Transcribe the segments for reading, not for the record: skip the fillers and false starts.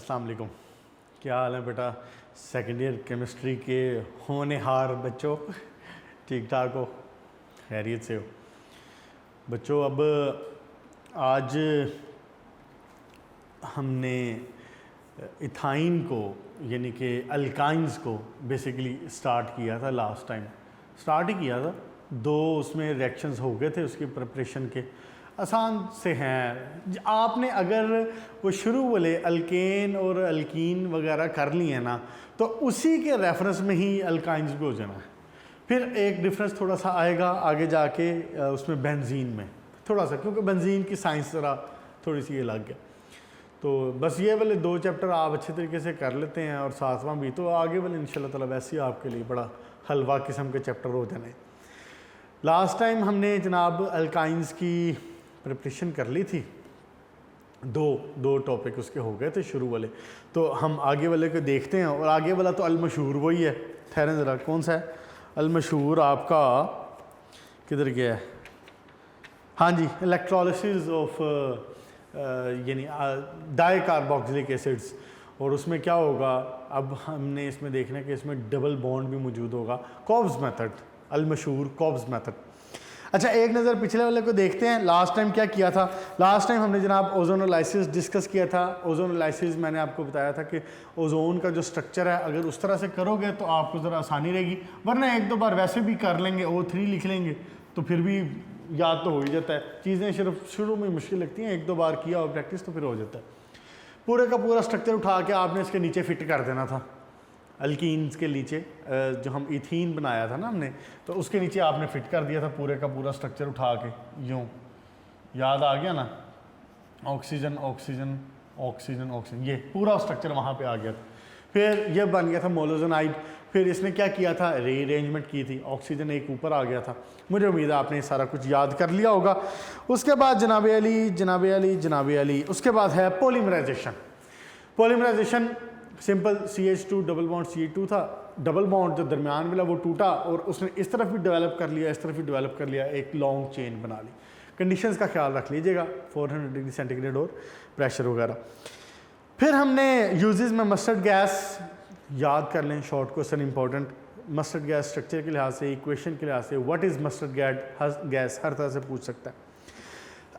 अस्सलाम वालेकुम। क्या हाल है बेटा? सेकेंड ईयर केमिस्ट्री के होनहार बच्चों, ठीक ठाक हो? खैरियत से हो बच्चों? अब आज हमने इथाइन को यानी कि अल्काइंस को बेसिकली स्टार्ट किया था। लास्ट टाइम स्टार्ट ही किया था, दो उसमें रिएक्शंस हो गए थे उसकी प्रिपरेशन के, आसान से हैं। आपने अगर वो शुरू वाले अल्केन और अल्कीन वगैरह कर लिए हैं ना, तो उसी के रेफरेंस में ही अल्काइंस भी हो जाना है। फिर एक डिफरेंस थोड़ा सा आएगा आगे जाके उसमें बेंजीन में थोड़ा सा, क्योंकि बेंजीन की साइंस ज़रा थोड़ी सी अलग है। तो बस ये वाले दो चैप्टर आप अच्छे तरीके से कर लेते हैं और सातवां भी, तो आगे वाले इंशाल्लाह ताला वैसे ही आपके लिए बड़ा हलवा किस्म के चैप्टर हो जाने। लास्ट टाइम हमने जनाब अल्काइंस की प्रिपरेशन कर ली थी, दो टॉपिक उसके हो गए थे शुरू वाले। तो हम आगे वाले को देखते हैं, और आगे वाला तो अलमशहूर वही है। ठहरें ज़रा, कौन सा है अलमशहूर? आपका किधर गया है? हाँ जी, इलेक्ट्रोलिसिस ऑफ यानी डाइकार्बोक्सिलिक एसिड्स। और उसमें क्या होगा, अब हमने इसमें देखना है कि इसमें डबल बॉन्ड भी मौजूद होगा। कॉब्स मेथड, अलमशहूर कॉब्स मेथड। अच्छा, एक नज़र पिछले वाले को देखते हैं। लास्ट टाइम क्या किया था? लास्ट टाइम हमने जनाब ओजोनोलाइसिस डिस्कस किया था। ओजोनोलाइसिस मैंने आपको बताया था कि ओजोन का जो स्ट्रक्चर है, अगर उस तरह से करोगे तो आपको ज़रा आसानी रहेगी, वरना एक दो बार वैसे भी कर लेंगे, O3 लिख लेंगे तो फिर भी याद तो हो ही जाता है। चीज़ें सिर्फ शुरू में मुश्किल लगती हैं, एक दो बार किया और प्रैक्टिस तो फिर हो जाता है। पूरे का पूरा स्ट्रक्चर उठा के आपने इसके नीचे फिट कर देना था। अल्कीन्स के नीचे जो हम इथीन बनाया था ना हमने, तो उसके नीचे आपने फिट कर दिया था पूरे का पूरा स्ट्रक्चर उठा के। यूँ याद आ गया ना? ऑक्सीजन ऑक्सीजन ऑक्सीजन ऑक्सीजन, ये पूरा स्ट्रक्चर वहाँ पे आ गया था। फिर ये बन गया था मोलोजोनाइड। फिर इसने क्या किया था? रीअरेंजमेंट की थी, ऑक्सीजन एक ऊपर आ गया था। मुझे उम्मीद है आपने सारा कुछ याद कर लिया होगा। उसके बाद जनाब अली जनाब अली जनाब अली, उसके बाद है polymerization. Polymerization simple, CH2 double bond CH2 था, डबल बॉन्ड जो दरमियान वाला वो टूटा और उसने इस तरफ भी डेवलप कर लिया, इस तरफ भी डेवलप कर लिया, एक लॉन्ग चेन बना ली। कंडीशंस का ख्याल रख लीजिएगा, 400 डिग्री सेंटीग्रेड और प्रेशर वगैरह। फिर हमने यूजेस में मस्टर्ड गैस याद कर लें, short question important. Mustard gas structure के लिहाज से, इक्वेशन के लिहाज से, व्हाट इज़ मस्टर्ड गैस हर तरह से पूछ सकता है।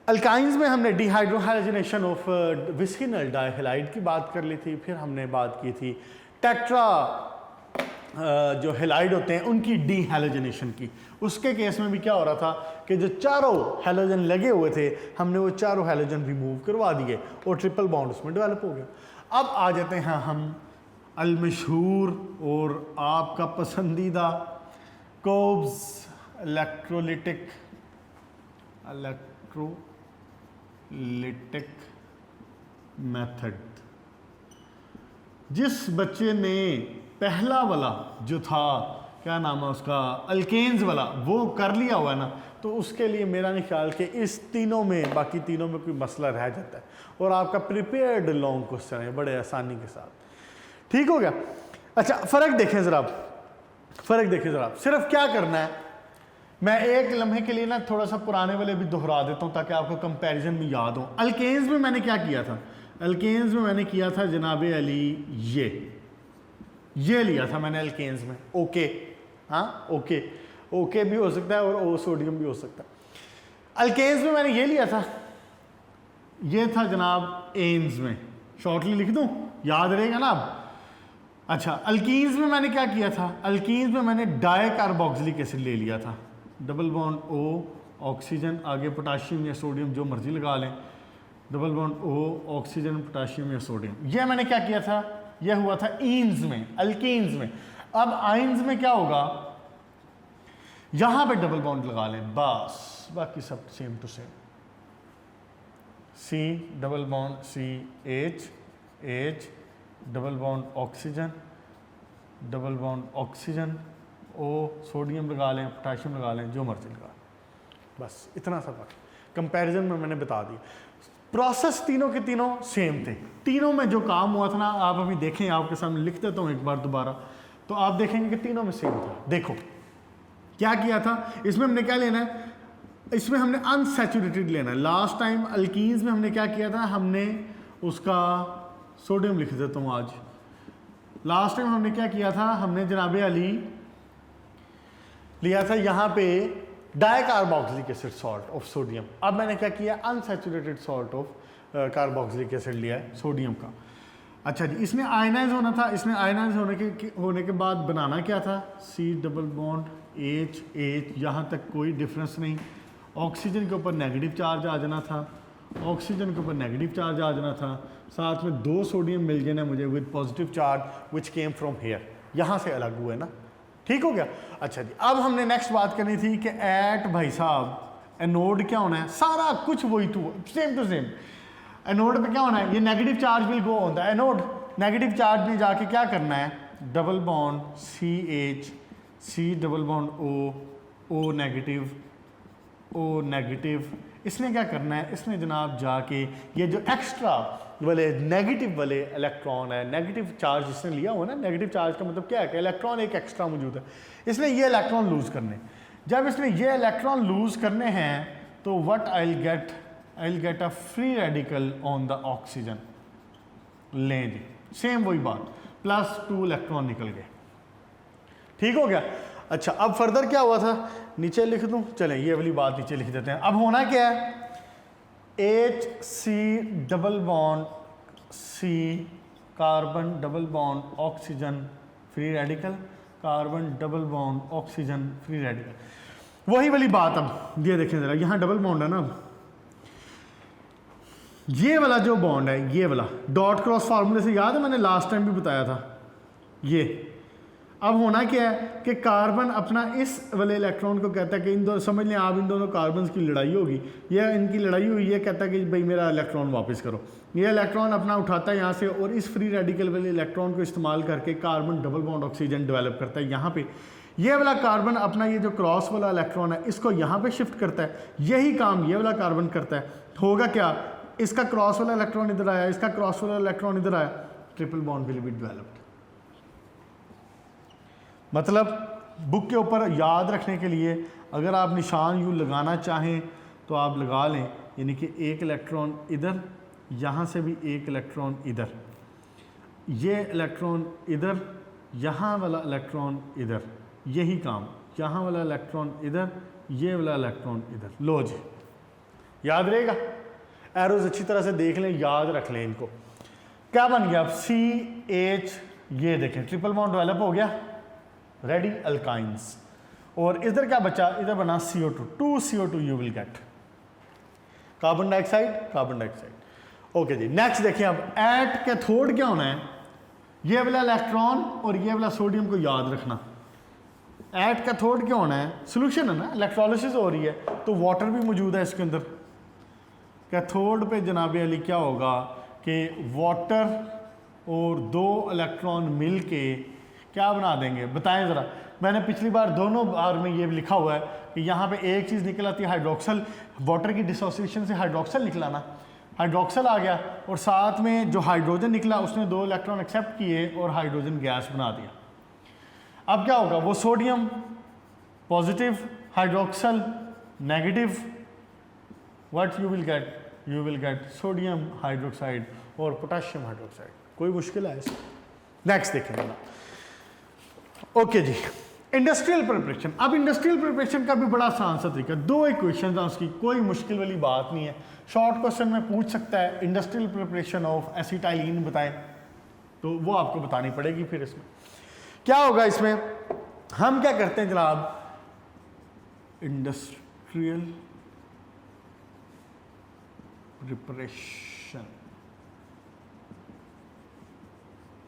अल्काइंस में हमने डिहाइड्रोहाइलोजेनेशन ऑफ विस्किनल डाइहैलाइड की बात कर ली थी। फिर हमने बात की थी टेट्रा जो हेलाइड होते हैं उनकी डीहाइलोजेनेशन की। उसके केस में भी क्या हो रहा था कि जो चारों हैलोजन लगे हुए थे, हमने वो चारों हैलोजन रिमूव करवा दिए और ट्रिपल बॉन्ड उसमें डेवलप हो गया। अब आ जाते हैं हम अलमशहूर और आपका पसंदीदा कोब्स इलेक्ट्रोलिटिक मेथड। जिस बच्चे ने पहला वाला जो था, क्या नाम है उसका, अल्केन्स वाला, वो कर लिया हुआ है ना, तो उसके लिए मेरा नहीं ख्याल कि इस तीनों में, बाकी तीनों में कोई मसला रह जाता है। और आपका प्रिपेयर्ड लॉन्ग क्वेश्चन है बड़े आसानी के साथ। ठीक हो गया? अच्छा, फ़र्क देखें ज़रा, फ़र्क देखें ज़रा। सिर्फ क्या करना है, मैं एक लम्हे के लिए ना थोड़ा सा पुराने वाले भी दोहरा देता हूँ ताकि आपको कंपैरिजन में याद हो। अल्केन्स में मैंने क्या किया था? अल्केन्स में मैंने किया था जनाब अली ये लिया था मैंने अल्केन्स में। ओके, हाँ ओके भी हो सकता है और ओ सोडियम भी हो सकता है। अल्केन्स में मैंने ये लिया था, ये था जनाब एन्स में। शॉर्टली लिख दूँ, याद रहेगा ना अब? अच्छा, अल्कीन्स में मैंने क्या किया था? अल्कीन्स में मैंने डाइकार्बोक्सिलिक एसिड ले लिया था, डबल बॉन्ड O, ऑक्सीजन, आगे पोटाशियम या सोडियम जो मर्जी लगा लें, double bond O, oxygen, potassium या सोडियम। ये मैंने क्या किया था? यह हुआ था ईन्स में, अल्कीन्स में। अब आइन्स में क्या होगा? यहां पे डबल बॉन्ड लगा लें बस, बाकी सब same to same. C double bond CH double bond oxygen, double bond oxygen, O sodium लगा लें, पोटाशियम लगा लें, जो मर्जी लगा लें, बस इतना सा फर्क। कंपैरिजन में मैंने बता दिया। प्रोसेस तीनों के तीनों सेम थे। तीनों में जो काम हुआ था ना, आप अभी देखें, आपके सामने लिख देता हूँ एक बार दोबारा, तो आप देखेंगे कि तीनों में सेम था। देखो क्या किया था इसमें, हमने क्या लेना है? इसमें हमने अनसैचुरेटेड लेना है। लास्ट टाइम अल्कीन्स में हमने क्या किया था? हमने उसका सोडियम लिख देता हूँ आज। लास्ट टाइम हमने क्या किया था, हमने जनाब अली लिया था यहाँ पे dicarboxylic acid salt of sodium. अब मैंने क्या किया, unsaturated salt of carboxylic acid लिया है सोडियम का। अच्छा जी, इसने आयनाइज होना था, इसने आयनाइज होने के बाद बनाना क्या था, C double bond H H, यहाँ तक कोई डिफरेंस नहीं। ऑक्सीजन के ऊपर नेगेटिव चार्ज आ जाना था, ऑक्सीजन के ऊपर नेगेटिव चार्ज आ जाना था, साथ में 2 सोडियम मिल जाना मुझे with positive charge which came from here, यहाँ से अलग हुए ना, ठीक हो गया। अच्छा जी, अब हमने नेक्स्ट बात करनी थी कि एट भाई साहब एनोड क्या होना है, सारा कुछ वही to same to same. Anode पे क्या होना है, ये negative charge will go on the anode, negative charge में जाके क्या करना है, double bond CH, C double bond O negative, O negative. इसने क्या करना है, इसने जनाब जाके ये जो एक्स्ट्रा वाले नेगेटिव वाले इलेक्ट्रॉन है, नेगेटिव चार्ज इसने लिया हुआ ना, नेगेटिव चार्ज का मतलब क्या है कि इलेक्ट्रॉन एक एक्स्ट्रा मौजूद है, इसने ये इलेक्ट्रॉन लूज करने। जब इसने ये इलेक्ट्रॉन लूज करने हैं तो what I will get a free radical on the oxygen. लें जी, सेम वही बात, +2 इलेक्ट्रॉन निकल गए, ठीक हो गया। अच्छा, अब फर्दर क्या हुआ था, नीचे लिख दूं, चलें ये वाली बात नीचे लिख देते हैं। अब होना क्या है, HC double bond C, carbon double bond oxygen free radical, carbon double bond oxygen free radical, वही वाली बात। अब ये देखें जरा, यहाँ डबल बॉन्ड है ना, ये वाला जो बॉन्ड है, ये वाला डॉट क्रॉस फार्मूले से याद है, मैंने लास्ट टाइम भी बताया था ये। अब होना क्या है कि कार्बन अपना इस वाले इलेक्ट्रॉन को कहता है कि इन दोनों, समझ लें आप, इन दोनों कार्बन की लड़ाई होगी, ये इनकी लड़ाई हुई, ये कहता है कि भाई मेरा इलेक्ट्रॉन वापस करो। ये इलेक्ट्रॉन अपना उठाता है यहाँ से और इस फ्री रेडिकल वाले इलेक्ट्रॉन को इस्तेमाल करके carbon double bond oxygen develop करता है यहाँ पे। ये वाला कार्बन अपना ये जो क्रॉस वाला इलेक्ट्रॉन है इसको यहाँ पे शिफ्ट करता है, यही काम ये वाला कार्बन करता है। होगा क्या, इसका क्रॉस वाला इलेक्ट्रॉन इधर आया, इसका क्रॉस वाला इलेक्ट्रॉन इधर आया, triple bond will be developed. मतलब बुक के ऊपर याद रखने के लिए अगर आप निशान यूँ लगाना चाहें तो आप लगा लें, यानी कि एक इलेक्ट्रॉन इधर, यहाँ से भी एक इलेक्ट्रॉन इधर, ये इलेक्ट्रॉन इधर, यहाँ वाला इलेक्ट्रॉन इधर, यही काम, यहाँ वाला इलेक्ट्रॉन इधर, ये वाला इलेक्ट्रॉन इधर। लो जी, याद रहेगा, एरोज अच्छी तरह से देख लें, याद रख लें इनको। क्या बन गया, CH, ये देखें ट्रिपल बॉन्ड डेवलप हो गया, रेडी अल्काइंस। और इधर क्या बचा, इधर बना CO2, 2 CO2 you will get, carbon dioxide, carbon dioxide. Okay जी, नेक्स्ट देखिए, अब एट कैथोड क्या होना है, ये वाला इलेक्ट्रॉन और ये वाला सोडियम को याद रखना। एट कैथोड क्या होना है, सोल्यूशन है ना, इलेक्ट्रोलिसिस हो रही है तो वाटर भी मौजूद है इसके अंदर। कैथोड पे जनाब अली क्या होगा कि वाटर और 2 इलेक्ट्रॉन मिल के क्या बना देंगे, बताएं ज़रा। मैंने पिछली बार दोनों बार में ये लिखा हुआ है कि यहाँ पे एक चीज़ निकल आती है हाइड्रोक्सल, वाटर की डिसोसिएशन से हाइड्रोक्सल निकलाना, हाइड्रोक्सल आ गया और साथ में जो हाइड्रोजन निकला उसने 2 इलेक्ट्रॉन एक्सेप्ट किए और हाइड्रोजन गैस बना दिया। अब क्या होगा, वो sodium positive, hydroxyl negative, what you will gate sodium hydroxide और पोटेशियम हाइड्रोक्साइड। कोई मुश्किल है इसमें? नेक्स्ट देखेंगे। ओके जी, इंडस्ट्रियल प्रिपरेशन। अब इंडस्ट्रियल प्रिपरेशन का भी बड़ा आसान सा तरीका, 2 इक्वेशन है उसकी, कोई मुश्किल वाली बात नहीं है। शॉर्ट क्वेश्चन में पूछ सकता है इंडस्ट्रियल प्रिपरेशन ऑफ एसिटाइलिन बताएं, तो वो आपको बतानी पड़ेगी। फिर इसमें क्या होगा, इसमें हम क्या करते हैं जनाब, इंडस्ट्रियल प्रिपरेशन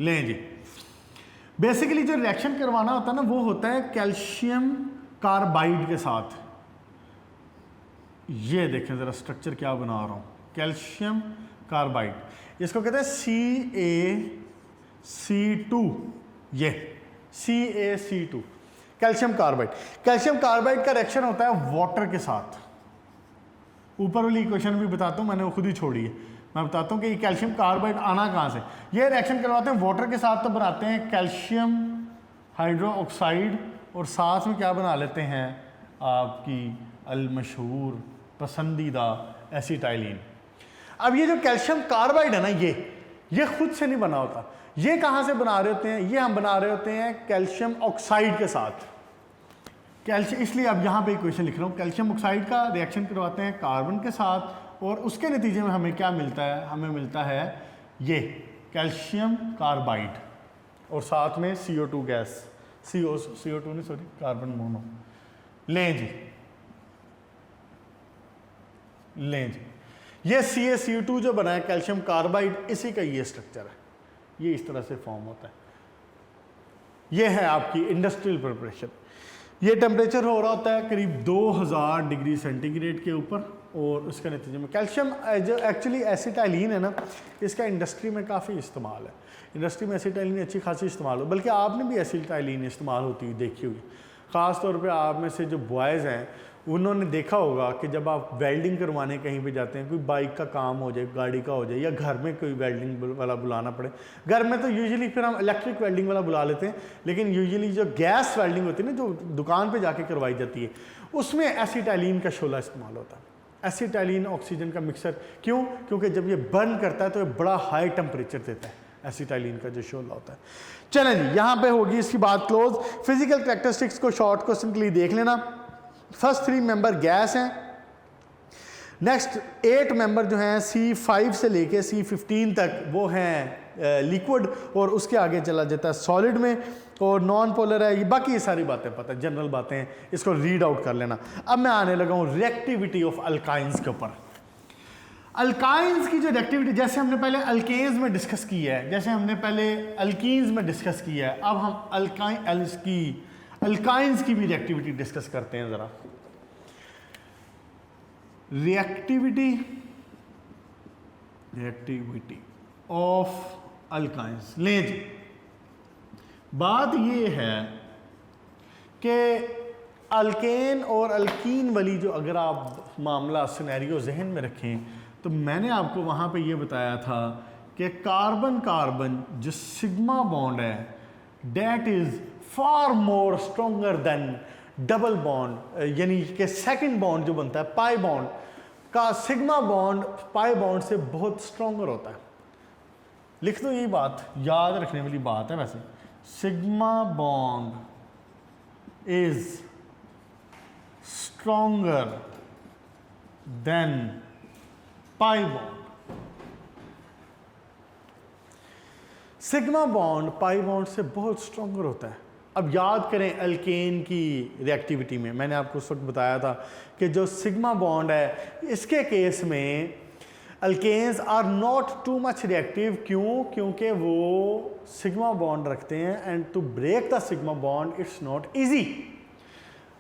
लें जी। बेसिकली जो रिएक्शन करवाना होता है ना, वो होता है कैल्शियम कार्बाइड के साथ। ये देखें ज़रा स्ट्रक्चर क्या बना रहा हूँ, कैल्शियम कार्बाइड, इसको कहते हैं CaC2, ये CaC2 calcium carbide. Calcium carbide का रिएक्शन होता है वाटर के साथ। ऊपर वाली इक्वेशन भी बताता हूँ, मैंने वो खुद ही छोड़ी है, मैं बताता हूँ कि ये कैल्शियम कार्बाइड आना कहाँ से। ये रिएक्शन करवाते हैं वाटर के साथ, तो बनाते हैं कैल्शियम हाइड्रोक्साइड और साथ में क्या बना लेते हैं, आपकी अलमशहूर पसंदीदा एसिटाइलिन। अब ये जो कैल्शियम कार्बाइड है ना, ये खुद से नहीं बना होता। ये कहाँ से बना रहे होते हैं? ये हम बना रहे होते हैं कैल्शियम ऑक्साइड के साथ। कैल्शियम, इसलिए अब यहाँ पे इक्वेशन लिख रहा हूँ, कैल्शियम ऑक्साइड का रिएक्शन करवाते हैं कार्बन के साथ और उसके नतीजे में हमें क्या मिलता है? हमें मिलता है ये कैल्शियम कार्बाइड और साथ में CO2 गैस, CO2 नहीं सॉरी, कार्बन मोनो। लें जी, ये CaCO2 जो बना है कैल्शियम कार्बाइड, इसी का ये स्ट्रक्चर है, ये इस तरह से फॉर्म होता है। ये है आपकी इंडस्ट्रियल प्रिपरेशन। ये टेम्परेचर हो रहा होता है करीब 2000 डिग्री सेंटीग्रेड के ऊपर और उसके नतीजे में कैल्शियम जो एक्चुअली एसिटाइलिन है ना, इसका इंडस्ट्री में काफ़ी इस्तेमाल है। इंडस्ट्री में एसिटाइलिन अच्छी खासी इस्तेमाल हो, बल्कि आपने भी एसिटाइलिन इस्तेमाल होती हुई देखी होगी। ख़ास तौर पे आप में से जो बॉयज़ हैं उन्होंने देखा होगा कि जब आप वेल्डिंग करवाने कहीं पे जाते हैं, कोई बाइक का काम हो जाए, गाड़ी का हो जाए, या घर में कोई वेल्डिंग वाला बुलाना पड़े। घर में तो यूजुअली फिर हम इलेक्ट्रिक वेल्डिंग वाला बुला लेते हैं, लेकिन यूजुअली जो गैस वेल्डिंग होती है ना, जो दुकान पे जाके करवाई जाती है, उसमें एसिटाइलिन का शोला इस्तेमाल होता है। एसिटाइलिन ऑक्सीजन का मिक्सर, क्यों? क्योंकि जब ये बर्न करता है तो ये बड़ा हाई टेम्परेचर देता है, एसिटाइलिन का जो शोला होता है। चलें जी, यहाँ पे होगी इसकी बात क्लोज। फिजिकल कैरेक्टरिस्टिक्स को शॉर्ट क्वेश्चन के लिए देख लेना। फर्स्ट 3 मेंबर गैस हैं। नेक्स्ट 8 मेंबर जो हैं C5 से लेके C15 तक वो हैं लिक्विड, और उसके आगे चला जाता है सॉलिड में, और नॉन पोलर है। ये बाकी ये सारी बातें पता है, जनरल बातें हैं, इसको रीड आउट कर लेना। अब मैं आने लगा हूँ रिएक्टिविटी ऑफ अल्काइंस के ऊपर। अल्काइंस की जो रिएक्टिविटी, जैसे हमने पहले अल्केन्स में डिस्कस की है, जैसे हमने पहले अल्कीन्स में डिस्कस किया है, अब हम अल्काइंस की भी रिएक्टिविटी डिस्कस करते हैं ज़रा। Reactivity of alkynes. ले जी, बात ये है कि अल्केन और अल्कीन वाली जो, अगर आप मामला सिनेरियो जहन में रखें, तो मैंने आपको वहाँ पे ये बताया था कि कार्बन कार्बन जो सिग्मा बॉन्ड है, that is far more stronger then double bond, यानी कि सेकंड बॉन्ड जो बनता है पाई बॉन्ड का, सिग्मा बॉन्ड पाई बॉन्ड से बहुत स्ट्रोंगर होता है। लिख दो, यही बात याद रखने वाली बात है। वैसे sigma bond is stronger than pi bond. Sigma bond pi bond से बहुत स्ट्रोंगर होता है। अब याद करें अल्केन की रिएक्टिविटी में मैंने आपको उस वक्त बताया था कि जो सिग्मा बॉन्ड है, इसके केस में alkanes are not too much reactive. क्यों? क्योंकि वो सिग्मा बॉन्ड रखते हैं, and to break the sigma bond it's not easy.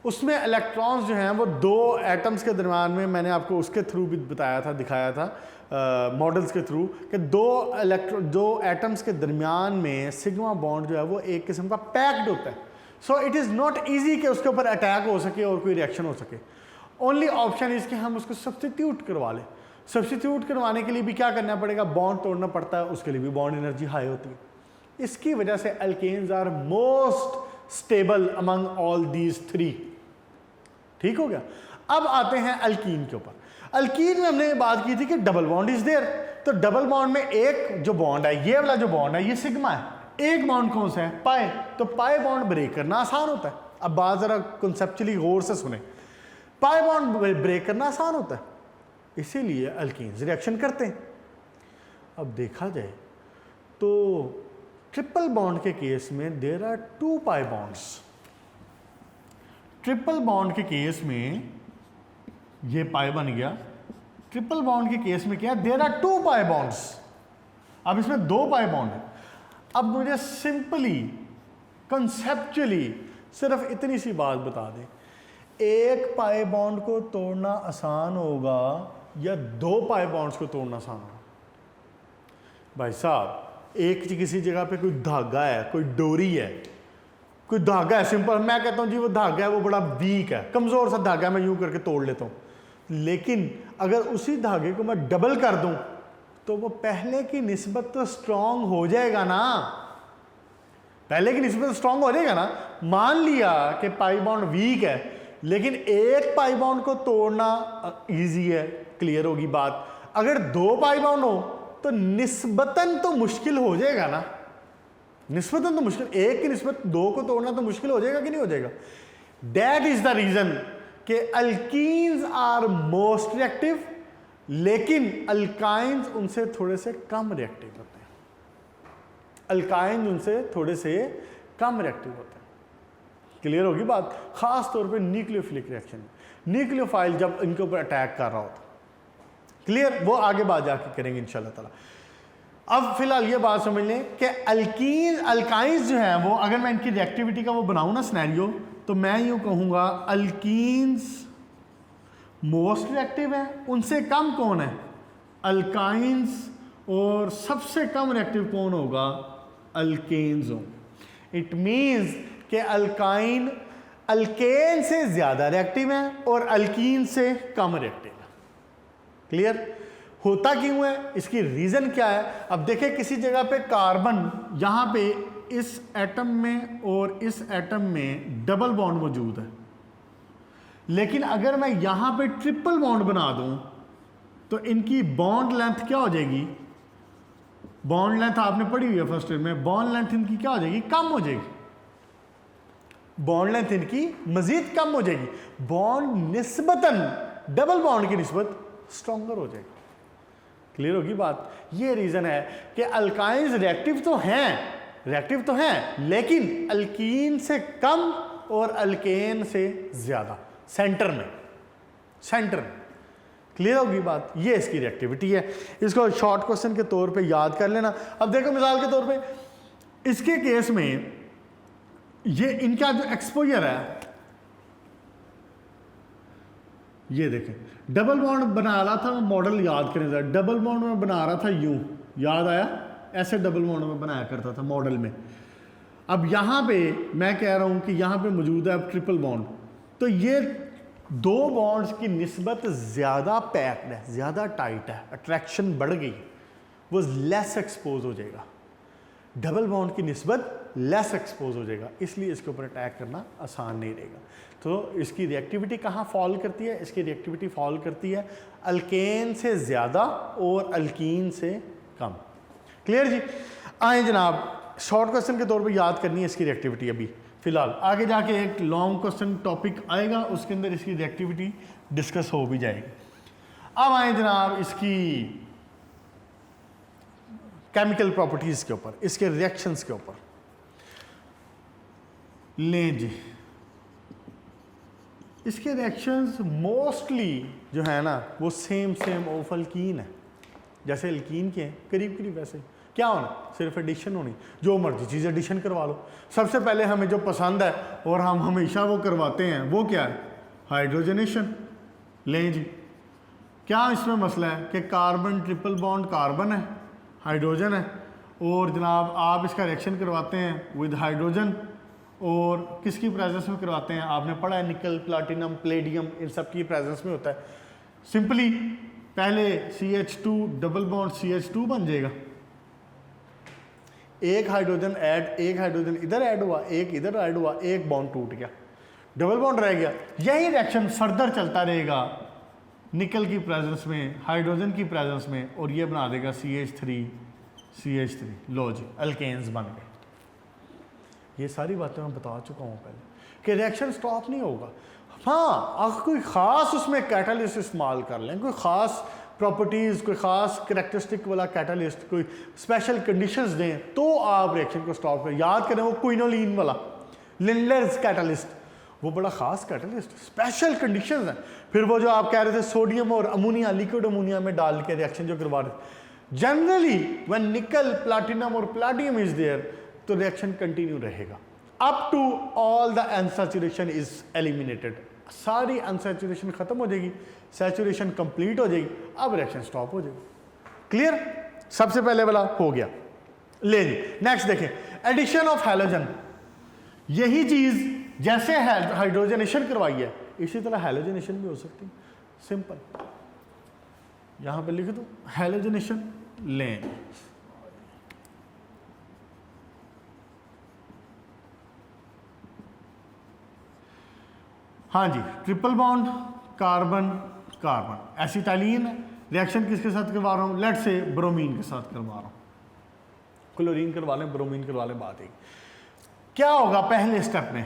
उसमें इलेक्ट्रॉन्स जो हैं वो 2 एटम्स के दरम्यान में, मैंने आपको उसके थ्रू भी बताया था, दिखाया था मॉडल्स के थ्रू, कि 2 एटम्स के दरमियान में सिग्मा बॉन्ड जो है वो एक किस्म का पैक्ड होता है। So it is not easy कि उसके ऊपर अटैक हो सके और कोई रिएक्शन हो सके। ओनली ऑप्शन इसके हम उसको सब्स्टिट्यूट करवा लें। सब्स्टिट्यूट करवाने के लिए भी क्या करना पड़ेगा? बॉन्ड तोड़ना पड़ता है, उसके लिए भी बॉन्ड एनर्जी हाई होती है। इसकी वजह से alkanes are most stable among all these 3। ठीक हो गया। अब आते हैं अल्कीन के ऊपर। अल्कीन में हमने बात की थी कि डबल बॉन्ड इज देयर। तो डबल बॉन्ड में एक जो बॉन्ड है, ये वाला जो बॉन्ड है, ये सिग्मा है, एक बॉन्ड कौन सा है? पाई। तो पाई बॉन्ड ब्रेक करना आसान होता है। अब बात जरा कॉन्सेप्चुअली गौर से सुने, पाई बॉन्ड ब्रेक करना आसान होता है, इसीलिए अल्कीन्स रिएक्शन करते हैं। अब देखा जाए तो ट्रिपल बॉन्ड के केस में there are 2 pi bonds. Triple bond के केस में ये पाई बन गया। ट्रिपल बॉन्ड के केस में क्या? There are 2 pi bonds. अब इसमें 2 पाई बॉन्ड है। अब मुझे सिंपली कंसेप्चुअली सिर्फ इतनी सी बात बता दें, एक पाई बॉन्ड को तोड़ना आसान होगा या 2 पाई बॉन्ड्स को तोड़ना आसान होगा? भाई साहब, एक किसी जगह पे कोई धागा है, कोई डोरी है, कोई धागा है, सिंपल मैं कहता हूं जी वो धागा है, वो बड़ा वीक है, कमजोर सा धागा है, मैं यूं करके तोड़ लेता हूं। लेकिन अगर उसी धागे को मैं डबल कर दूं तो वो पहले की निस्बत तो स्ट्रांग हो जाएगा ना। पहले की निस्बत स्ट्रांग हो जाएगा ना। मान लिया कि पाई बॉन्ड वीक है, लेकिन एक पाई बॉन्ड को तोड़ना इजी है, क्लियर होगी बात। अगर 2 पाई बॉन्ड हो तो निस्बतन तो मुश्किल हो जाएगा ना, निस्बतन तो मुश्किल, एक की निस्बत दो को तोड़ना तो मुश्किल हो जाएगा कि नहीं हो जाएगा। दैट इज द रीजन कि अल्कीन्स आर मोस्ट रिएक्टिव, लेकिन अल्काइंस उनसे थोड़े से कम रिएक्टिव होते हैं। अल्काइंस उनसे थोड़े से कम रिएक्टिव होते हैं। क्लियर होगी बात। खास तौर पे न्यूक्लियोफिलिक रिएक्शन, न्यूक्लियोफाइल जब इनके ऊपर अटैक कर रहा होता। क्लियर, वो आगे बात जाके करेंगे इंशाल्लाह ताला। अब फिलहाल ये बात समझ लें कि अल्काइंस जो है वो, अगर मैं इनकी रिएक्टिविटी का वो बनाऊं ना सिनेरियो, तो मैं यूं कहूंगा अल्कीन्स मोस्ट रिएक्टिव है, उनसे कम कौन है, अल्काइंस, और सबसे कम रिएक्टिव कौन होगा, अल्केन्स हो। इट मींस कि अल्काइन अल्केन से ज्यादा रिएक्टिव है और अल्कीन से कम रिएक्टिव है। क्लियर, होता क्यों है, इसकी रीजन क्या है। अब देखें किसी जगह पे कार्बन, यहां पे इस एटम में और इस एटम में डबल बॉन्ड मौजूद है, लेकिन अगर मैं यहां पे ट्रिपल बॉन्ड बना दूं तो इनकी बॉन्ड लेंथ क्या हो जाएगी, बॉन्ड लेंथ आपने पढ़ी हुई है फर्स्ट ईयर में, बॉन्ड लेंथ इनकी क्या हो जाएगी, कम हो जाएगी। बॉन्ड लेंथ इनकी मजीद कम हो जाएगी, बॉन्ड निस्बतन डबल बॉन्ड की निस्बत स्ट्रॉन्गर हो जाएगी। क्लियर होगी बात। ये रीजन है कि अल्काइंस रिएक्टिव तो हैं, लेकिन अल्कीन से कम और अल्केन से ज्यादा, सेंटर में। क्लियर होगी बात। ये इसकी रिएक्टिविटी है। इसको शॉर्ट क्वेश्चन के तौर पे याद कर लेना। अब देखो मिसाल के तौर पे इसके केस में ये इनका जो एक्सपोजर है, ये देखें, डबल बॉन्ड बना रहा था, मॉडल याद करें जरा, डबल बॉन्ड में बना रहा था यूं, याद आया, ऐसे डबल बॉन्ड में बनाया करता था मॉडल में। अब यहां पे मैं कह रहा हूं कि यहां पे मौजूद है अब ट्रिपल बॉन्ड, तो ये दो बॉन्ड्स की निस्बत ज्यादा पैक्ड है, ज्यादा टाइट है, अट्रैक्शन बढ़ गई, वो लेस एक्सपोज हो जाएगा। डबल बॉन्ड की निस्बत लेस एक्सपोज हो जाएगा, इसलिए इसके ऊपर अटैक करना आसान नहीं रहेगा। तो इसकी रिएक्टिविटी कहाँ फॉल करती है, इसकी रिएक्टिविटी फॉल करती है अल्केन से ज़्यादा और अल्कीन से कम। क्लियर जी। आए जनाब, शॉर्ट क्वेश्चन के तौर पे याद करनी है इसकी रिएक्टिविटी अभी फिलहाल, आगे जाके एक लॉन्ग क्वेश्चन टॉपिक आएगा, उसके अंदर इसकी रिएक्टिविटी डिस्कस हो भी जाएगी। अब आए जनाब इसकी केमिकल प्रॉपर्टीज़ के ऊपर, इसके रिएक्शंस के ऊपर। लें जी, इसके रिएक्शंस मोस्टली जो है ना वो सेम ऑफ अल्कीन है, जैसे अल्कीन के हैं करीब करीब वैसे ही। क्या होना, सिर्फ एडिशन होनी, जो मर्जी चीज़ एडिशन करवा लो। सबसे पहले हमें जो पसंद है और हम हमेशा वो करवाते हैं वो क्या है, हाइड्रोजनेशन। लें जी, क्या इसमें मसला है कि कार्बन ट्रिपल बॉन्ड कार्बन है, हाइड्रोजन है, और जनाब आप इसका रिएक्शन करवाते हैं विद हाइड्रोजन, और किसकी प्रेजेंस में करवाते हैं, आपने पढ़ा है निकल, प्लाटिनम, प्लेडियम, इन सब की प्रेजेंस में होता है। सिंपली पहले CH2 डबल बॉन्ड CH2 बन जाएगा, एक हाइड्रोजन इधर ऐड हुआ, एक इधर ऐड हुआ, एक बॉन्ड टूट गया, डबल बॉन्ड रह गया। यही रिएक्शन फर्दर चलता रहेगा निकल की प्रेजेंस में, हाइड्रोजन की प्रेजेंस में, और ये बना देगा CH3। लो जी, अल्केन्स बन गए। ये सारी बातें मैं बता चुका हूँ पहले कि रिएक्शन स्टॉप नहीं होगा। हाँ, अगर कोई ख़ास उसमें कैटालिस्ट इस्तेमाल कर लें, कोई ख़ास प्रॉपर्टीज़, कोई ख़ास करैक्टरिस्टिक वाला कैटालिस्ट, कोई स्पेशल कंडीशंस दें, तो आप रिएक्शन को स्टॉप करें। याद करें वो क्विनोलिन वाला लिंडलर्स कैटालिस्ट, वो बड़ा ख़ास कैटालिस्ट, स्पेशल कंडीशंस हैं। फिर वो जो आप कह रहे थे सोडियम और अमोनिया, लिक्विड अमोनिया में डाल के रिएक्शन जो करवा रहे थे, जनरली व्हेन निकल, प्लाटिनम और प्लाटियम इज देयर, तो रिएक्शन कंटिन्यू रहेगा up to all the unsaturation is eliminated. सारी अनसैचुरेशन खत्म हो जाएगी, सैचुरेशन कंप्लीट हो जाएगी, अब रिएक्शन स्टॉप हो जाएगी। क्लियर, सबसे पहले वाला हो गया। ले जी, नेक्स्ट देखें, एडिशन ऑफ हैलोजन। यही चीज जैसे हाइड्रोजनेशन करवाई है, इसी तरह हैलोजनेशन भी हो सकती है। सिंपल, यहां पे लिख दो हैलोजनेशन। लें, हाँ जी, triple bond carbon carbon, acetylene reaction किसके साथ करवा रहा हूँ, लेट से ब्रोमीन के साथ करवा रहा हूँ, क्लोरीन करवा लें, ब्रोमीन करवा लें, बात एक। क्या होगा पहले स्टेप में,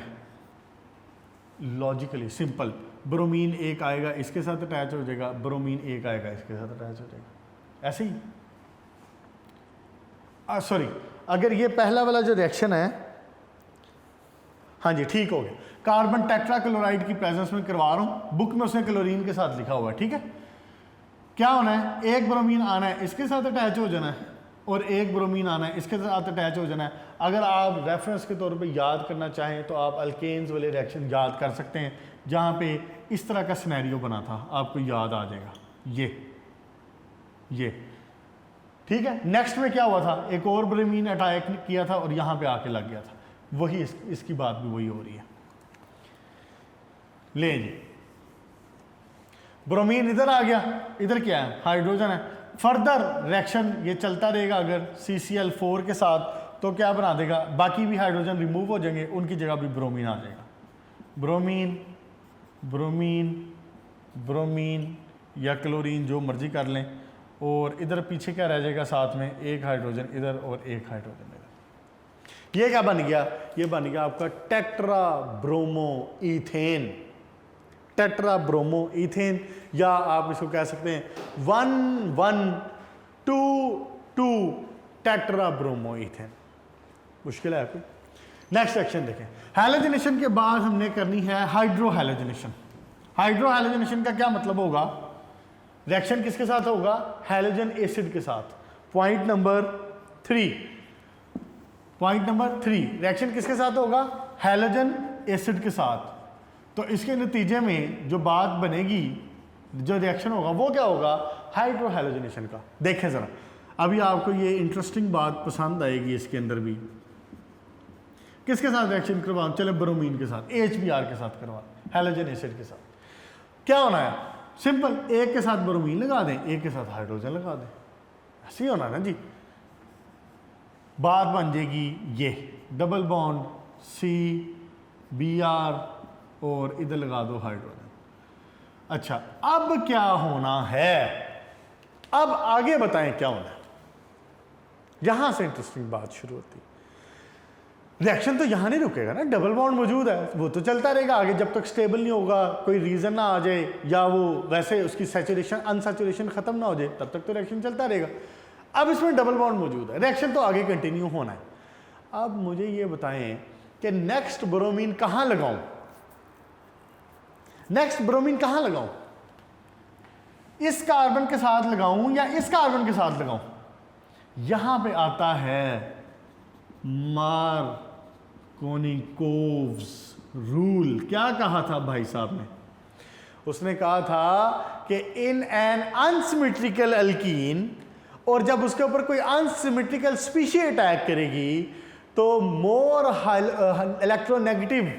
लॉजिकली सिंपल, ब्रोमीन एक आएगा इसके साथ अटैच हो जाएगा, ब्रोमीन एक आएगा इसके साथ अटैच हो जाएगा, ऐसे ही। सॉरी, अगर ये पहला वाला जो रिएक्शन है, हाँ जी ठीक हो गया, कार्बन टेट्राक्लोराइड की प्रेजेंस में करवा रहा हूँ, बुक में उसने क्लोरीन के साथ लिखा हुआ है, ठीक है। क्या होना है, एक ब्रोमीन आना है इसके साथ अटैच हो जाना है, और एक ब्रोमीन आना है इसके साथ अटैच हो जाना है। अगर आप रेफरेंस के तौर पे याद करना चाहें तो आप अल्केन्स वाले रिएक्शन याद कर सकते हैं, जहाँ पे इस तरह का सिनेरियो बना था, आपको याद आ जाएगा ये ठीक है। नेक्स्ट में क्या हुआ था, एक और ब्रोमीन अटैक किया था और यहाँ पे आके लग गया था, वही इसकी बात भी वही हो रही है। ले जी, ब्रोमीन इधर आ गया, इधर क्या है, हाइड्रोजन है। फर्दर रिएक्शन ये चलता रहेगा, अगर CCl4 के साथ तो क्या बना देगा, बाकी भी हाइड्रोजन रिमूव हो जाएंगे, उनकी जगह भी ब्रोमीन आ जाएगा, ब्रोमीन ब्रोमीन ब्रोमीन या क्लोरीन जो मर्जी कर लें, और इधर पीछे क्या रह जाएगा, साथ में एक हाइड्रोजन इधर और एक हाइड्रोजन इधर। ये क्या बन गया, ये बन गया आपका tetra bromo ethane, tetra bromo ethane, या आप इसको कह सकते हैं 1,1,2,2 टेट्रा ब्रोमो ईथेन। मुश्किल है आपको। नेक्स्ट सेक्शन देखें, हैलोजनेशन के बाद हमने करनी है हाइड्रोहैलोजनेशन। हाइड्रोहैलोजनेशन का क्या मतलब होगा, रिएक्शन किसके साथ होगा, हैलोजन एसिड के साथ। पॉइंट नंबर 3, रिएक्शन किसके साथ होगा, हैलोजन एसिड के साथ। तो इसके नतीजे में जो बात बनेगी, जो रिएक्शन होगा वो क्या होगा, हाइड्रोहैलोजनेशन का। देखें जरा, अभी आपको ये इंटरेस्टिंग बात पसंद आएगी। इसके अंदर भी किसके साथ रिएक्शन करवाऊं, चले ब्रोमीन के साथ, HBr के साथ करवा, हैलोजन एसिड के साथ। क्या होना है, सिंपल, एक के साथ ब्रोमीन लगा दें, एक के साथ हाइड्रोजन लगा दें, ऐसे ही होना ना जी। बात बन जाएगी ये डबल बॉन्ड CBr और इधर लगा दो हाइड्रोजन। अच्छा, अब क्या होना है, अब आगे बताएं क्या होना है। यहां से इंटरेस्टिंग बात शुरू होती है। रिएक्शन तो यहां नहीं रुकेगा ना, डबल बॉन्ड मौजूद है, वो तो चलता रहेगा आगे जब तक स्टेबल नहीं होगा, कोई रीजन ना आ जाए, या वो वैसे उसकी सैचुरेशन अनसैचुरेशन खत्म ना हो जाए, तब तक तो रिएक्शन चलता रहेगा। अब इसमें डबल बॉन्ड मौजूद है, रिएक्शन तो आगे कंटिन्यू होना है। अब मुझे ये बताएं कि नेक्स्ट ब्रोमीन कहां लगाऊं, नेक्स्ट ब्रोमीन कहां लगाऊं, इस कार्बन के साथ लगाऊं या इस कार्बन के साथ लगाऊं। यहां पे आता है मार्कोनिकोव्स रूल। क्या कहा था भाई साहब ने, उसने कहा था कि इन एन अनसिमेट्रिकल एल्कीन, और जब उसके ऊपर कोई अनसिमेट्रिकल स्पीशी अटैक करेगी तो more electronegative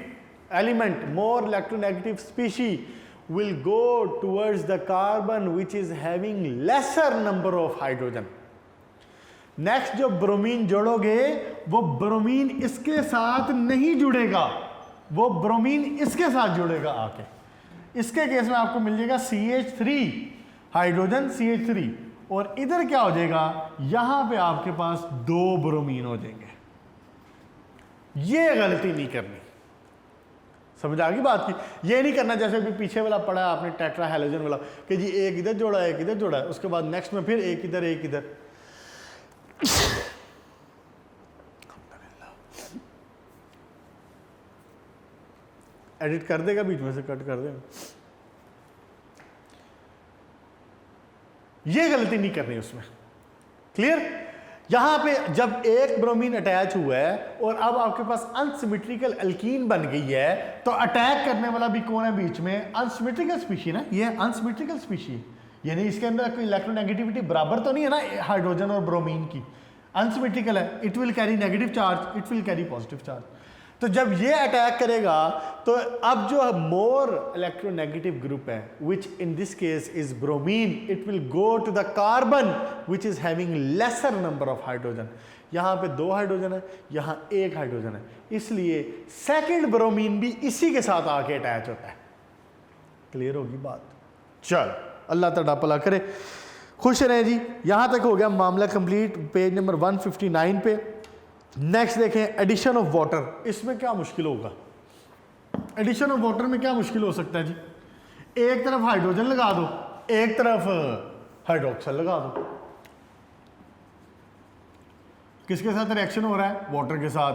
element, more electronegative species will go towards the carbon which is having lesser number of hydrogen. Next जो ब्रोमीन जोड़ोगे वो ब्रोमीन इसके साथ नहीं जुड़ेगा, वो ब्रोमीन इसके साथ जुड़ेगा आके। इसके केस में आपको मिल जाएगा CH3 हाइड्रोजन CH3, और इधर क्या हो जाएगा, यहां पे आपके पास 2 ब्रोमीन हो जाएंगे। ये गलती नहीं करनी, समझ आ गई बात की। ये नहीं करना जैसे भी पीछे वाला पढ़ा है आपने टेट्रा हैलोजन वाला, कि जी एक इधर जोड़ा है एक इधर जोड़ा है, उसके बाद नेक्स्ट में फिर एक इधर एक इधर। एडिट कर देगा, बीच में से कट कर देगा। ये गलती नहीं करनी उसमें, क्लियर। यहां पे जब एक ब्रोमीन अटैच हुआ है और अब आपके पास अनसिमेट्रिकल एल्कीन बन गई है, तो अटैक करने वाला भी कौन है बीच में, अनसिमेट्रिकल स्पीशी ना, ये अनसिमेट्रिकल स्पीशी, यानी इसके अंदर कोई इलेक्ट्रोनेगेटिविटी बराबर तो नहीं है ना हाइड्रोजन और ब्रोमीन की, अनसिमेट्रिकल है। It will carry negative charge, it will carry positive charge. तो जब ये अटैक करेगा तो अब जो मोर इलेक्ट्रोनेगेटिव ग्रुप है, which in this case is bromine, it will go to the carbon which is having lesser number of hydrogen. यहां पे 2 हाइड्रोजन है, यहां 1 हाइड्रोजन है, इसलिए सेकंड ब्रोमीन भी इसी के साथ आके अटैच होता है। क्लियर होगी बात। चल, अल्लाह ताला भला करे। खुश रहें जी। यहाँ तक हो गया मामला कंप्लीट, पेज नंबर 159 पे। नेक्स्ट देखें एडिशन ऑफ वाटर। इसमें क्या मुश्किल होगा? एडिशन ऑफ वाटर में क्या मुश्किल हो सकता है जी? एक तरफ हाइड्रोजन लगा दो, एक तरफ हाइड्रोक्सल लगा दो, किसके साथ रिएक्शन हो रहा है? वाटर के साथ।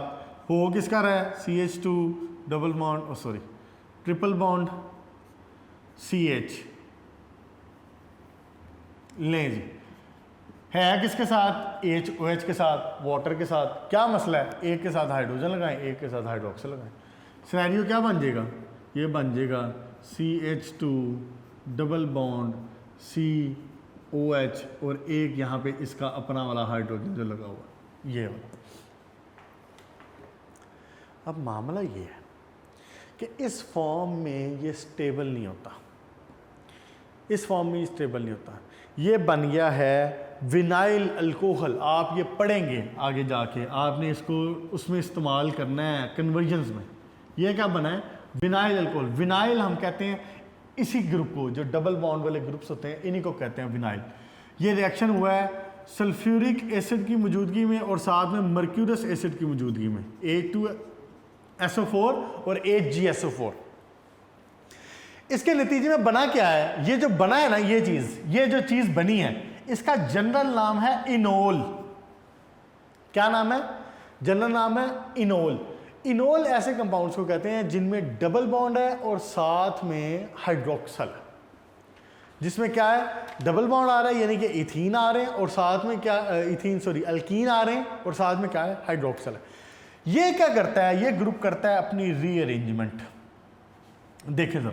हो किसका रहा है? CH2 double bond, sorry triple bond CH। लें जी, है किसके साथ? OH के साथ, वाटर के साथ। क्या मसला है? एक के साथ हाइड्रोजन लगाएं, एक के साथ हाइड्रोक्सल लगाएं। सिनेरियो क्या बन जाएगा? ये बन जाएगा CH2 डबल बॉन्ड COH और एक यहाँ पे इसका अपना वाला हाइड्रोजन जो लगा हुआ, ये वाला। अब मामला ये है कि इस फॉर्म में ये स्टेबल नहीं होता, इस फॉर्म में स्टेबल नहीं होता। ये बन गया है विनाइल अल्कोहल। आप ये पढ़ेंगे आगे जाके, आपने इसको उसमें इस्तेमाल करना है कन्वर्जन्स में। ये क्या बना है? Vinyl alcohol. विनाइल हम कहते हैं इसी ग्रुप को, जो डबल बॉन्ड वाले ग्रुप्स होते हैं इन्हीं को कहते हैं विनाइल। ये रिएक्शन हुआ है सल्फ्यूरिक एसिड की मौजूदगी में और साथ में मर्क्यूरस एसिड की मौजूदगी में, H2SO4 और HgSO4। इसके नतीजे में बना क्या है? ये जो बना है ना, ये जो चीज बनी है, इसका जनरल नाम है इनोल। क्या नाम है? जनरल नाम है इनोल। इनोल ऐसे कंपाउंड्स को कहते हैं जिनमें डबल बॉन्ड है और साथ में हाइड्रोक्सल है। जिसमें क्या है? डबल बॉन्ड आ रहा है, यानी कि इथीन आ रहे हैं और साथ में क्या, अल्कीन आ रहे हैं और साथ में क्या है? हाइड्रोक्सल है। ये क्या करता है? ये ग्रुप करता है अपनी रीअरेंजमेंट। देखिए जरा,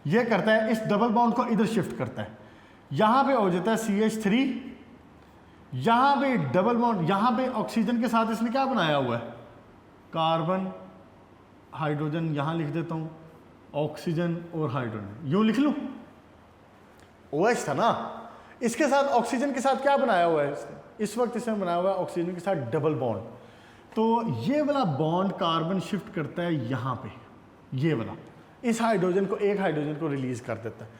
ये करता है इस डबल बॉन्ड को इधर शिफ्ट करता है। यहां पे हो जाता है CH3, यहां पे डबल बॉन्ड, यहां पे ऑक्सीजन के साथ इसने क्या बनाया हुआ है? Carbon hydrogen. यहां लिख देता हूं ऑक्सीजन और हाइड्रोजन, यूं लिख लूं। OH था ना, इसके साथ ऑक्सीजन के साथ क्या बनाया हुआ है इसने? इस वक्त इसने बनाया हुआ है ऑक्सीजन के साथ डबल बॉन्ड। तो ये वाला बॉन्ड कार्बन शिफ्ट करता है यहाँ पे, ये वाला, इस हाइड्रोजन को, एक हाइड्रोजन को रिलीज कर देता है।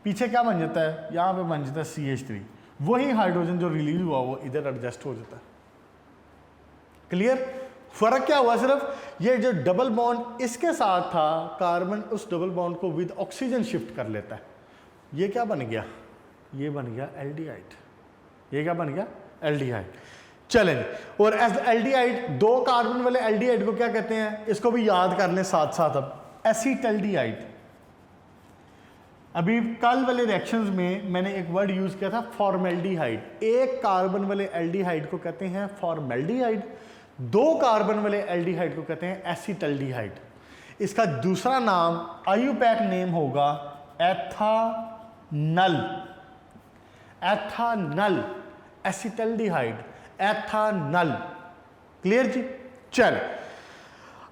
पीछे क्या बन जाता है? यहाँ पे बन जाता है CH3। वही हाइड्रोजन जो रिलीज हुआ वो इधर एडजस्ट हो जाता है। क्लियर? फर्क क्या हुआ? सिर्फ ये जो डबल बॉन्ड इसके साथ था, कार्बन उस डबल बॉन्ड को विद ऑक्सीजन शिफ्ट कर लेता है। ये क्या बन गया? ये बन गया एल्डिहाइड। ये क्या बन गया? एल्डिहाइड। चलें, और एल्डिहाइड, दो कार्बन वाले एल्डिहाइड को क्या कहते हैं? इसको भी याद कर लें साथ साथ। अब एसीटल्डिहाइड। अभी कल वाले रिएक्शंस में मैंने एक वर्ड यूज किया था फॉर्मेल्डिहाइड। एक कार्बन वाले एल्डिहाइड को कहते हैं फॉर्मेल्डिहाइड, दो कार्बन वाले एल्डिहाइड को कहते हैं एसीटल्डिहाइड। इसका दूसरा नाम आयुपैक नेम होगा एथानल। एथानल, एसीटल्डिहाइड, एथानल। क्लियर जी? चल,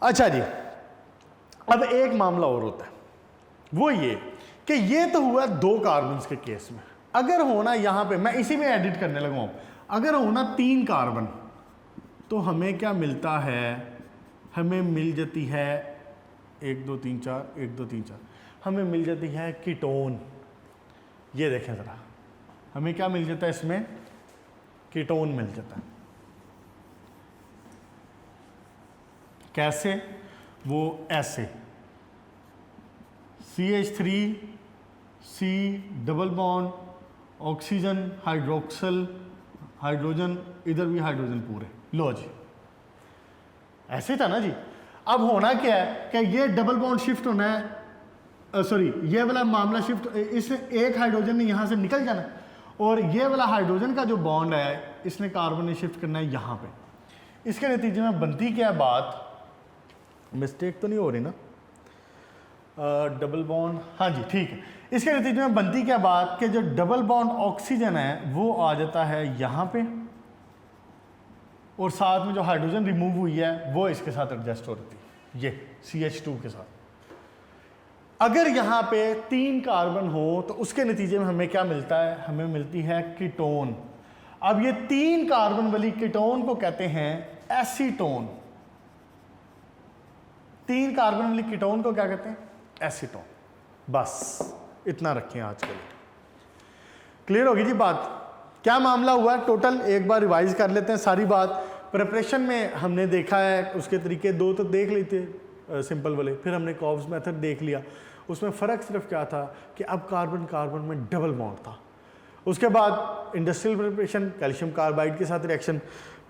अच्छा जी, अब एक मामला और होता है, वो ये कि ये तो हुआ दो कार्बन के केस में। अगर होना यहां पे, मैं इसी में एडिट करने लगा हूं, अगर होना 3 कार्बन, तो हमें क्या मिलता है? हमें मिल जाती है 1 2 3 4, 1 2 3 4, हमें मिल जाती है कीटोन। ये देखें जरा, हमें क्या मिल जाता है? इसमें कीटोन मिल जाता है। कैसे? वो ऐसे, CH3 C double bond, oxygen, hydroxyl, hydrogen, इधर भी हाइड्रोजन पूरे। लो जी, ऐसे था ना जी। अब होना क्या है कि ये डबल बॉन्ड शिफ्ट होना है, सॉरी ये वाला मामला शिफ्ट, इस एक हाइड्रोजन ने यहां से निकल जाना और ये वाला हाइड्रोजन का जो बॉन्ड है इसने कार्बन ने शिफ्ट करना है यहाँ पे। इसके नतीजे में बनती क्या बात? मिस्टेक तो नहीं हो रही ना? डबल बॉन्ड, हाँ जी ठीक है। इसके नतीजे में बनती क्या बात कि जो डबल बॉन्ड ऑक्सीजन है वो आ जाता है यहाँ पे और साथ में जो हाइड्रोजन रिमूव हुई है वो इसके साथ एडजस्ट हो रही थी, ये CH2 के साथ। अगर यहाँ पे 3 कार्बन हो तो उसके नतीजे में हमें क्या मिलता है? हमें मिलती है कीटोन। अब ये 3 कार्बन वाली कीटोन को कहते हैं एसीटोन। 3 कार्बन वाली कीटोन को क्या कहते हैं? एसीटोन। बस इतना रखें आज के लिए। क्लियर होगी जी बात? क्या मामला हुआ है टोटल, एक बार रिवाइज कर लेते हैं सारी बात। प्रिपरेशन में हमने देखा है उसके तरीके दो तो देख लेते सिंपल वाले, फिर हमने कॉब्स मेथड देख लिया। उसमें फ़र्क सिर्फ क्या था कि अब कार्बन कार्बन में डबल बॉन्ड था। उसके बाद इंडस्ट्रियल प्रिपरेशन, कैल्शियम कार्बाइड के साथ रिएक्शन,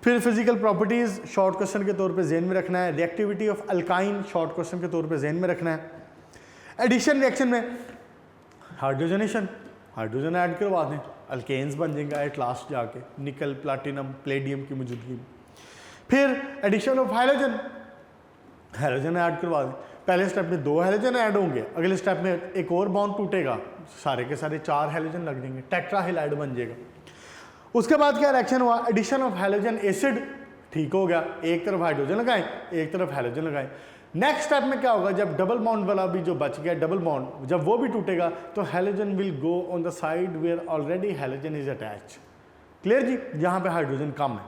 फिर फिजिकल प्रॉपर्टीज़ शॉर्ट क्वेश्चन के तौर पे जेन में रखना है, reactivity of alkyne short question के तौर पे जेन में रखना है। एडिशन रिएक्शन में हाइड्रोजनेशन, हाइड्रोजन ऐड करवा दें, अल्केन्स बन जाएगा एट लास्ट जाके, निकल प्लाटिनम प्लेडियम की मौजूदगी में। फिर addition of hydrogen, hydrogen add करवा दें। पहले स्टेप में 2 हाइड्रोजन ऐड होंगे, अगले स्टेप में एक और बॉन्ड टूटेगा, सारे के सारे 4 हाइड्रोजन लग जाएंगे, टेट्राहाइलाइड बन जाएगा। उसके बाद क्या रिएक्शन हुआ, एडिशन ऑफ हाइड्रोजन एसिड, ठीक हो गया, एक तरफ हाइड्रोजन लगाएं एक तरफ हाइड्रोजन लगाएं। नेक्स्ट स्टेप में क्या होगा, जब डबल बॉन्ड वाला भी जो बच गया डबल बॉन्ड, जब वो भी टूटेगा तो hydrogen will go on the side where already hydrogen is attach. Clear जी, जहां पे हाइड्रोजन कम है,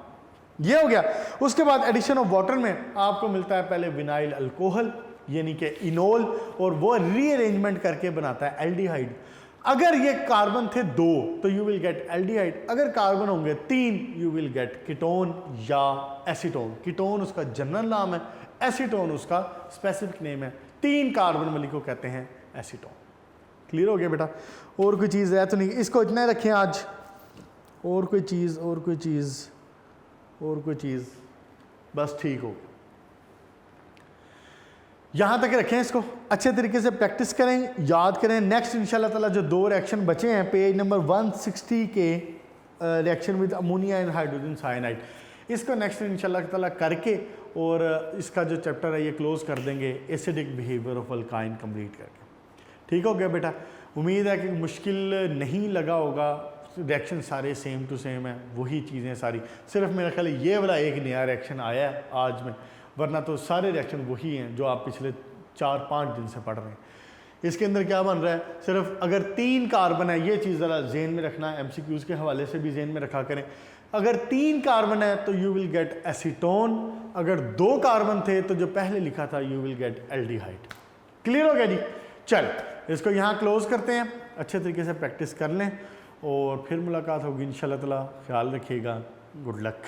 ये हो गया। उसके बाद एडिशन ऑफ वाटर में आपको मिलता है पहले विनाइल अल्कोहल यानी कि इनोल, और वो रीअरेंजमेंट करके बनाता है एल्डिहाइड। अगर ये कार्बन थे 2 तो यू विल गेट एल्डिहाइड, अगर कार्बन होंगे 3 यू विल गेट कीटोन या एसीटोन। कीटोन उसका जनरल नाम है, एसीटोन उसका स्पेसिफिक नेम है। 3 कार्बन वाली को कहते हैं एसीटोन। क्लियर हो गया बेटा, और कोई चीज़ है तो नहीं, इसको इतना ही रखें आज। और कोई चीज़ और कोई चीज़ और कोई चीज़, बस ठीक हो, यहाँ तक रखें इसको, अच्छे तरीके से प्रैक्टिस करें, याद करें। नेक्स्ट इंशाल्लाह ताला जो 2 रिएक्शन बचे हैं पेज नंबर 160 के, reaction with ammonia and hydrogen cyanide, इसको नेक्स्ट इंशाल्लाह ताला करके और इसका जो चैप्टर है ये क्लोज कर देंगे, acidic behaviour of alkyne complete करके। ठीक हो गया बेटा, उम्मीद है कि मुश्किल नहीं लगा होगा, रिएक्शन सारे सेम टू सेम है, वही चीज़ें सारी, सिर्फ मेरा ख्याल ये वाला एक नया रिएक्शन आया है आज में, वरना तो सारे रिएक्शन वही हैं जो आप पिछले 4-5 दिन से पढ़ रहे हैं। इसके अंदर क्या बन रहा है, सिर्फ अगर 3 कार्बन है, ये चीज़ ज़रा जेन में रखना है, MCQs के हवाले से भी जेन में रखा करें। अगर 3 कार्बन है तो यू विल गेट एसीटोन, अगर 2 कार्बन थे तो जो पहले लिखा था you will gate aldehyde. Clear हो गया जी, चल इसको यहाँ क्लोज करते हैं, अच्छे तरीके से प्रैक्टिस कर लें और फिर मुलाकात होगी इंशाल्लाह ताला। ख्याल रखिएगा, गुड लक।